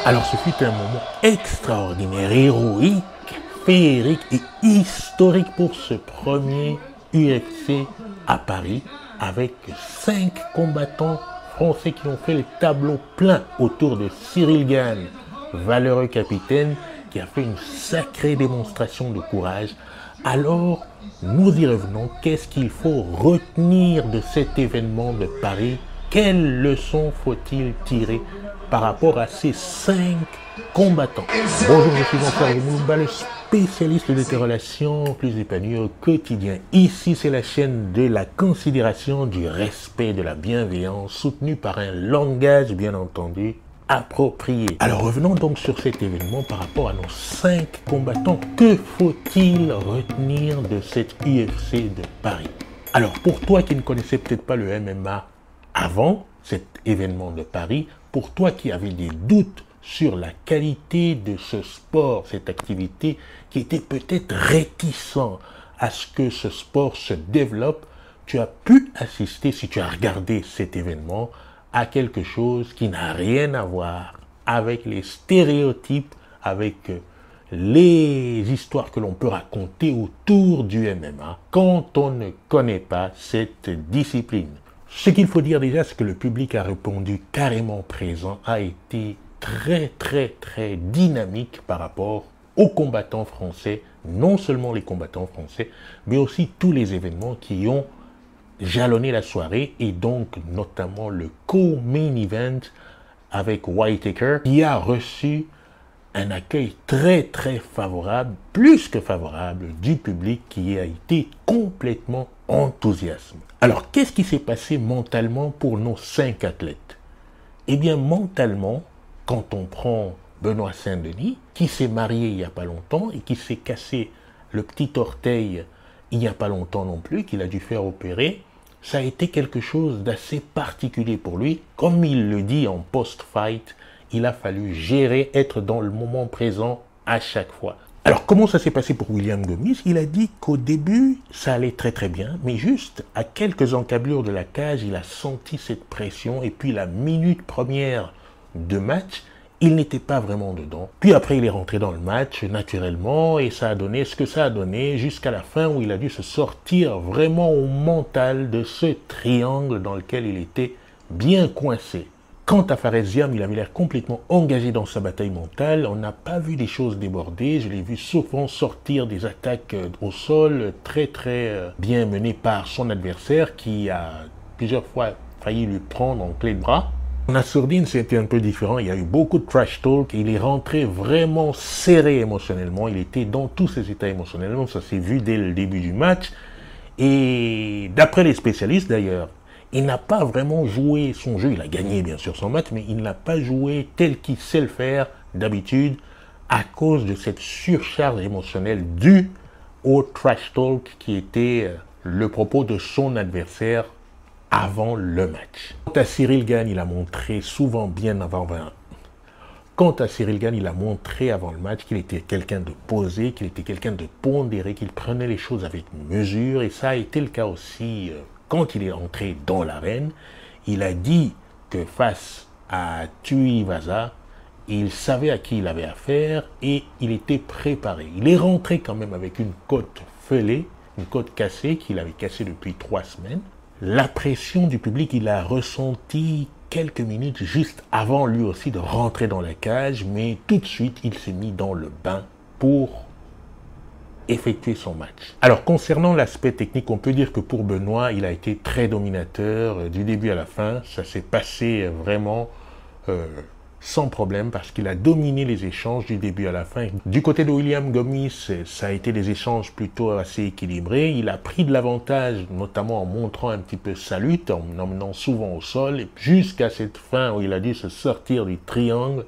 Alors ce fut un moment extraordinaire, héroïque, féerique et historique pour ce premier UFC à Paris, avec 5 combattants français qui ont fait le tableau plein autour de Cyril Gane, valeureux capitaine qui a fait une sacrée démonstration de courage. Alors, nous y revenons. Qu'est-ce qu'il faut retenir de cet événement de Paris? Quelles leçons faut-il tirer par rapport à ces 5 combattants? Bonjour, je suis Jean-Pierre Moumba, le spécialiste de tes relations plus épanouies au quotidien. Ici, c'est la chaîne de la considération, du respect, de la bienveillance, soutenue par un langage, bien entendu, approprié. Alors revenons donc sur cet événement par rapport à nos 5 combattants. Que faut-il retenir de cette UFC de Paris? Alors pour toi qui ne connaissais peut-être pas le MMA avant cet événement de Paris, pour toi qui avais des doutes sur la qualité de ce sport, cette activité, qui était peut-être réticent à ce que ce sport se développe, tu as pu assister, si tu as regardé cet événement, à quelque chose qui n'a rien à voir avec les stéréotypes, avec les histoires que l'on peut raconter autour du MMA quand on ne connaît pas cette discipline. Ce qu'il faut dire déjà, c'est que le public a répondu carrément présent, a été très dynamique par rapport aux combattants français, non seulement les combattants français, mais aussi tous les événements qui ont jalonné la soirée, et donc notamment le co-main event avec Whittaker qui a reçu un accueil très favorable, plus que favorable, du public qui a été complètement enthousiaste. Alors qu'est-ce qui s'est passé mentalement pour nos 5 athlètes? Eh bien mentalement, quand on prend Benoît Saint-Denis, qui s'est marié il n'y a pas longtemps et qui s'est cassé le petit orteil il n'y a pas longtemps non plus, qu'il a dû faire opérer, ça a été quelque chose d'assez particulier pour lui. Comme il le dit en post-fight, il a fallu gérer, être dans le moment présent à chaque fois. Alors comment ça s'est passé pour William Gomis? Il a dit qu'au début, ça allait très bien, mais juste à quelques encablures de la cage, il a senti cette pression, et puis la minute première de match, il n'était pas vraiment dedans. Puis après, il est rentré dans le match naturellement, et ça a donné ce que ça a donné jusqu'à la fin où il a dû se sortir vraiment au mental de ce triangle dans lequel il était bien coincé. Quant à Fares Ziam, il avait l'air complètement engagé dans sa bataille mentale. On n'a pas vu des choses déborder. Je l'ai vu souvent sortir des attaques au sol très bien menées par son adversaire qui a plusieurs fois failli lui prendre en clé de bras. Nassourdine, c'était un peu différent. Il y a eu beaucoup de trash talk et il est rentré vraiment serré émotionnellement. Il était dans tous ses états émotionnellement. Ça s'est vu dès le début du match. Et d'après les spécialistes d'ailleurs, il n'a pas vraiment joué son jeu. Il a gagné bien sûr son match, mais il n'a pas joué tel qu'il sait le faire d'habitude à cause de cette surcharge émotionnelle due au trash talk qui était le propos de son adversaire avant le match. Quant à Cyril Gane, il a montré souvent bien avant. Quant à Cyril Gane, il a montré avant le match qu'il était quelqu'un de posé, qu'il était quelqu'un de pondéré, qu'il prenait les choses avec mesure, et ça a été le cas aussi quand il est entré dans l'arène. Il a dit que face à Tuivasa, il savait à qui il avait affaire et il était préparé. Il est rentré quand même avec une côte fêlée, une côte cassée qu'il avait cassée depuis 3 semaines. La pression du public, il a ressenti quelques minutes juste avant lui aussi de rentrer dans la cage, mais tout de suite, il s'est mis dans le bain pour effectuer son match. Alors, concernant l'aspect technique, on peut dire que pour Benoît, il a été très dominateur du début à la fin. Ça s'est passé vraiment sans problème parce qu'il a dominé les échanges du début à la fin. Du côté de William Gomis, ça a été des échanges plutôt assez équilibrés. Il a pris de l'avantage, notamment en montrant un petit peu sa lutte, en emmenant souvent au sol, jusqu'à cette fin où il a dû se sortir du triangle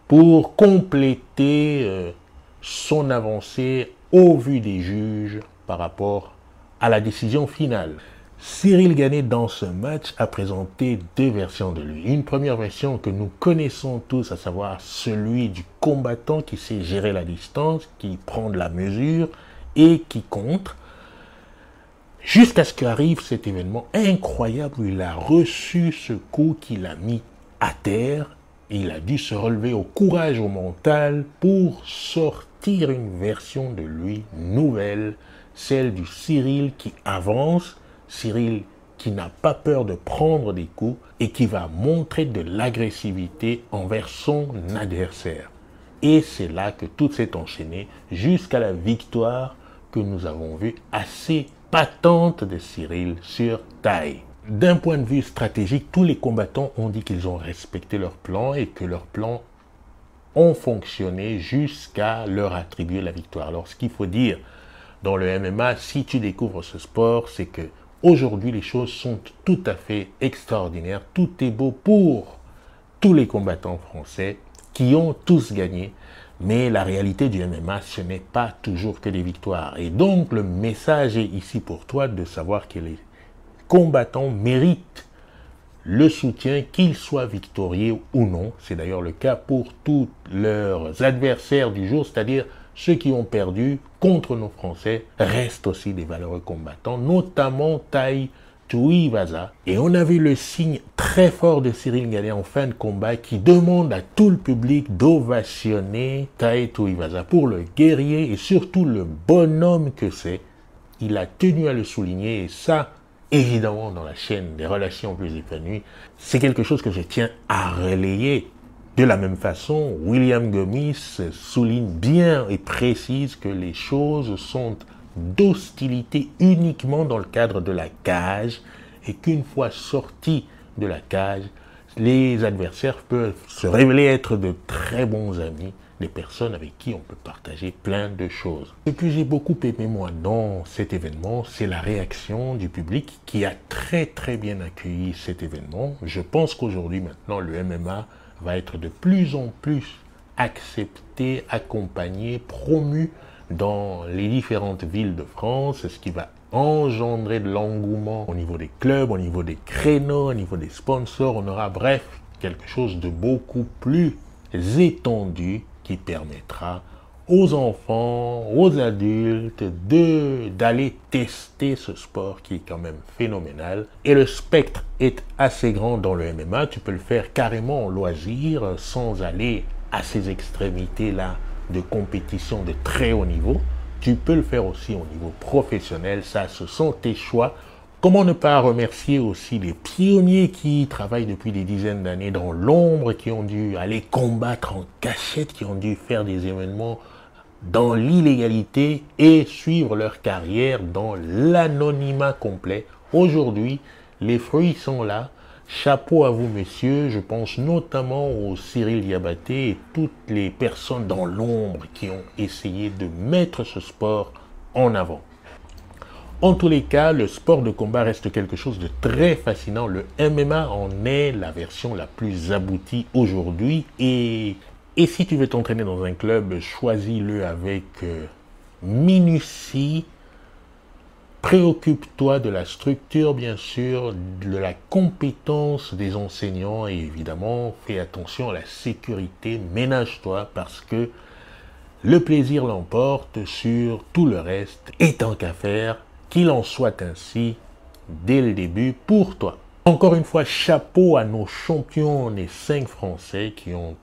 pour compléter son avancée au vu des juges par rapport à la décision finale. Cyril Gane, dans ce match, a présenté 2 versions de lui. Une première version que nous connaissons tous, à savoir celui du combattant qui sait gérer la distance, qui prend de la mesure et qui contre. Jusqu'à ce qu'arrive cet événement incroyable où il a reçu ce coup qui l'a mis à terre. Il a dû se relever au courage, au mental pour sortir une version de lui nouvelle, celle du Cyril qui avance, Cyril qui n'a pas peur de prendre des coups et qui va montrer de l'agressivité envers son adversaire. Et c'est là que tout s'est enchaîné jusqu'à la victoire que nous avons vue assez patente de Cyril sur Tai. D'un point de vue stratégique, tous les combattants ont dit qu'ils ont respecté leur plan et que leurs plans ont fonctionné jusqu'à leur attribuer la victoire. Alors ce qu'il faut dire dans le MMA, si tu découvres ce sport, c'est que aujourd'hui les choses sont tout à fait extraordinaires. Tout est beau pour tous les combattants français qui ont tous gagné. Mais la réalité du MMA, ce n'est pas toujours que des victoires. Et donc, le message est ici pour toi de savoir que les combattants méritent le soutien, qu'ils soient victorieux ou non. C'est d'ailleurs le cas pour tous leurs adversaires du jour, c'est-à-dire ceux qui ont perdu contre nos Français, restent aussi des valeureux combattants, notamment Tai Tuivasa. Et on a vu le signe très fort de Cyril Gallien en fin de combat qui demande à tout le public d'ovationner Tai Tuivasa pour le guerrier et surtout le bonhomme que c'est. Il a tenu à le souligner et ça, évidemment, dans la chaîne des relations plus épanouies, c'est quelque chose que je tiens à relayer. De la même façon, William Gomis souligne bien et précise que les choses sont d'hostilité uniquement dans le cadre de la cage et qu'une fois sortis de la cage, les adversaires peuvent se révéler être de très bons amis, des personnes avec qui on peut partager plein de choses. Ce que j'ai beaucoup aimé moi dans cet événement, c'est la réaction du public qui a très bien accueilli cet événement. Je pense qu'aujourd'hui maintenant le MMA va être de plus en plus accepté, accompagné, promu dans les différentes villes de France, ce qui va engendrer de l'engouement au niveau des clubs, au niveau des créneaux, au niveau des sponsors. On aura bref quelque chose de beaucoup plus étendu qui permettra aux enfants, aux adultes d'aller tester ce sport qui est quand même phénoménal. Et le spectre est assez grand dans le MMA. Tu peux le faire carrément en loisir sans aller à ces extrémités-là de compétition de très haut niveau. Tu peux le faire aussi au niveau professionnel. Ça, ce sont tes choix. Comment ne pas remercier aussi les pionniers qui travaillent depuis des dizaines d'années dans l'ombre, qui ont dû aller combattre en cachette, qui ont dû faire des événements dans l'illégalité et suivre leur carrière dans l'anonymat complet. Aujourd'hui, les fruits sont là. Chapeau à vous, messieurs. Je pense notamment au Cyril Diabaté et toutes les personnes dans l'ombre qui ont essayé de mettre ce sport en avant. En tous les cas, le sport de combat reste quelque chose de très fascinant. Le MMA en est la version la plus aboutie aujourd'hui. Et si tu veux t'entraîner dans un club, choisis-le avec minutie. Préoccupe-toi de la structure, bien sûr, de la compétence des enseignants et évidemment, fais attention à la sécurité. Ménage-toi parce que le plaisir l'emporte sur tout le reste. Et tant qu'à faire, qu'il en soit ainsi dès le début pour toi. Encore une fois, chapeau à nos champions, les 5 Français qui ont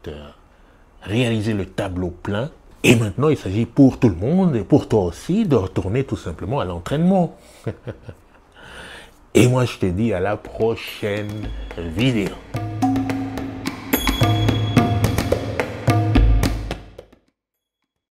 réalisé le tableau plein. Et maintenant, il s'agit pour tout le monde et pour toi aussi de retourner tout simplement à l'entraînement. Et moi, je te dis à la prochaine vidéo.